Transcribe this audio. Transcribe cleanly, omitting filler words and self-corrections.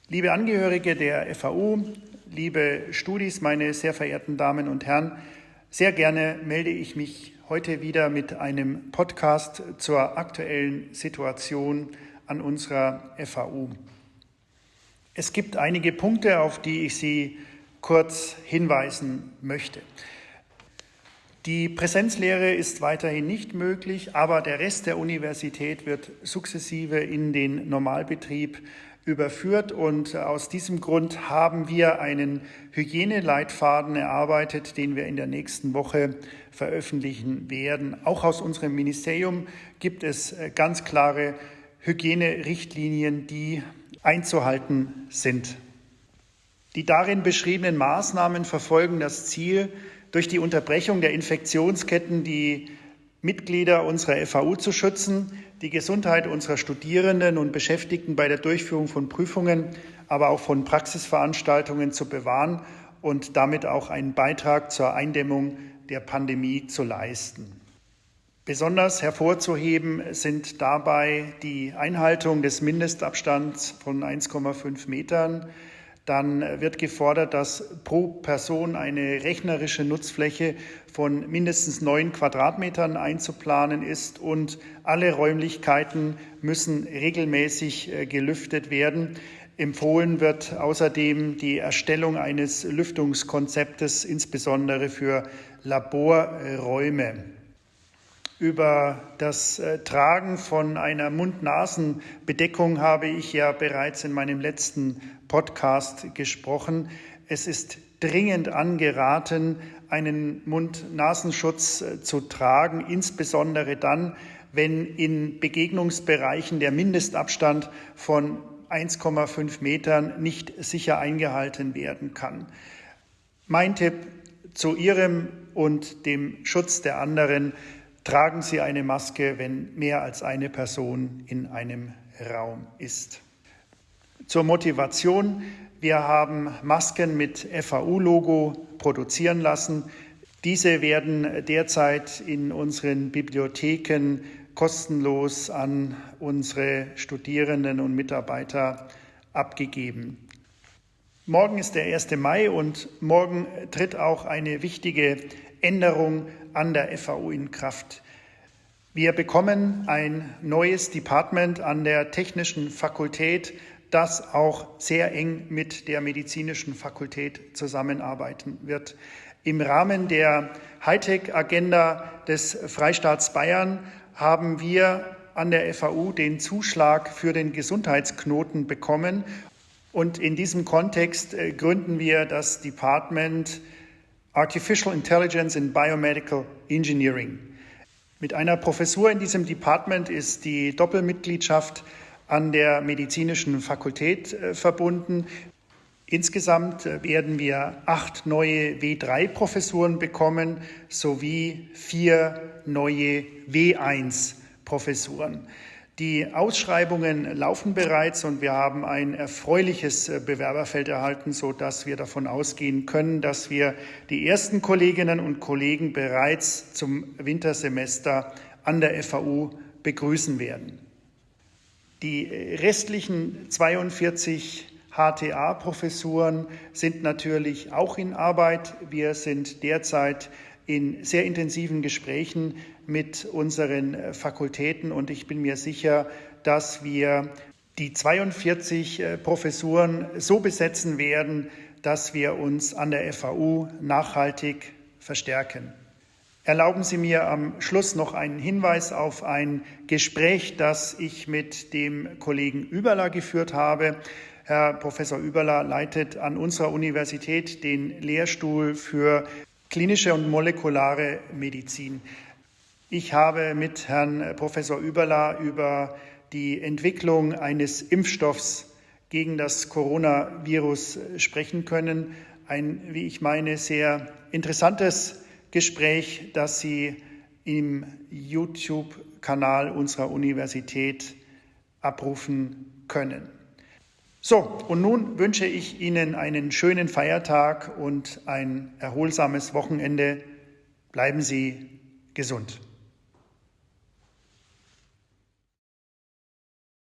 Liebe Angehörige der FAU, liebe Studis, meine sehr verehrten Damen und Herren, sehr gerne melde ich mich heute wieder mit einem Podcast zur aktuellen Situation an unserer FAU. Es gibt einige Punkte, auf die ich Sie kurz hinweisen möchte. Die Präsenzlehre ist weiterhin nicht möglich, aber der Rest der Universität wird sukzessive in den Normalbetrieb überführt. Und aus diesem Grund haben wir einen Hygieneleitfaden erarbeitet, den wir in der nächsten Woche veröffentlichen werden. Auch aus unserem Ministerium gibt es ganz klare Hygienerichtlinien, die einzuhalten sind. Die darin beschriebenen Maßnahmen verfolgen das Ziel, durch die Unterbrechung der Infektionsketten die Mitglieder unserer FAU zu schützen, die Gesundheit unserer Studierenden und Beschäftigten bei der Durchführung von Prüfungen, aber auch von Praxisveranstaltungen zu bewahren und damit auch einen Beitrag zur Eindämmung der Pandemie zu leisten. Besonders hervorzuheben sind dabei die Einhaltung des Mindestabstands von 1,5 Metern. Dann wird gefordert, dass pro Person eine rechnerische Nutzfläche von mindestens 9 Quadratmetern einzuplanen ist und alle Räumlichkeiten müssen regelmäßig gelüftet werden. Empfohlen wird außerdem die Erstellung eines Lüftungskonzeptes, insbesondere für Laborräume. Über das Tragen von einer Mund-Nasen-Bedeckung habe ich ja bereits in meinem letzten Podcast gesprochen. Es ist dringend angeraten, einen Mund-Nasenschutz zu tragen, insbesondere dann, wenn in Begegnungsbereichen der Mindestabstand von 1,5 Metern nicht sicher eingehalten werden kann. Mein Tipp zu Ihrem und dem Schutz der anderen: Tragen Sie eine Maske, wenn mehr als eine Person in einem Raum ist. Zur Motivation: Wir haben Masken mit FAU-Logo produzieren lassen. Diese werden derzeit in unseren Bibliotheken kostenlos an unsere Studierenden und Mitarbeiter abgegeben. Morgen ist der 1. Mai und morgen tritt auch eine wichtige Änderung an der FAU in Kraft. Wir bekommen ein neues Department an der Technischen Fakultät, das auch sehr eng mit der Medizinischen Fakultät zusammenarbeiten wird. Im Rahmen der Hightech-Agenda des Freistaats Bayern haben wir an der FAU den Zuschlag für den Gesundheitsknoten bekommen. Und in diesem Kontext gründen wir das Department Artificial Intelligence in Biomedical Engineering. Mit einer Professur in diesem Department ist die Doppelmitgliedschaft an der Medizinischen Fakultät verbunden. Insgesamt werden wir 8 neue W3-Professuren bekommen sowie 4 neue W1-Professuren. Die Ausschreibungen laufen bereits und wir haben ein erfreuliches Bewerberfeld erhalten, sodass wir davon ausgehen können, dass wir die ersten Kolleginnen und Kollegen bereits zum Wintersemester an der FAU begrüßen werden. Die restlichen 42 HTA-Professuren sind natürlich auch in Arbeit. Wir sind derzeit in sehr intensiven Gesprächen mit unseren Fakultäten und ich bin mir sicher, dass wir die 42 Professuren so besetzen werden, dass wir uns an der FAU nachhaltig verstärken. Erlauben Sie mir am Schluss noch einen Hinweis auf ein Gespräch, das ich mit dem Kollegen Überler geführt habe. Herr Professor Überler leitet an unserer Universität den Lehrstuhl für klinische und molekulare Medizin. Ich habe mit Herrn Professor Überler über die Entwicklung eines Impfstoffs gegen das Coronavirus sprechen können. Ein, wie ich meine, sehr interessantes Gespräch, das Sie im YouTube-Kanal unserer Universität abrufen können. So, und nun wünsche ich Ihnen einen schönen Feiertag und ein erholsames Wochenende. Bleiben Sie gesund.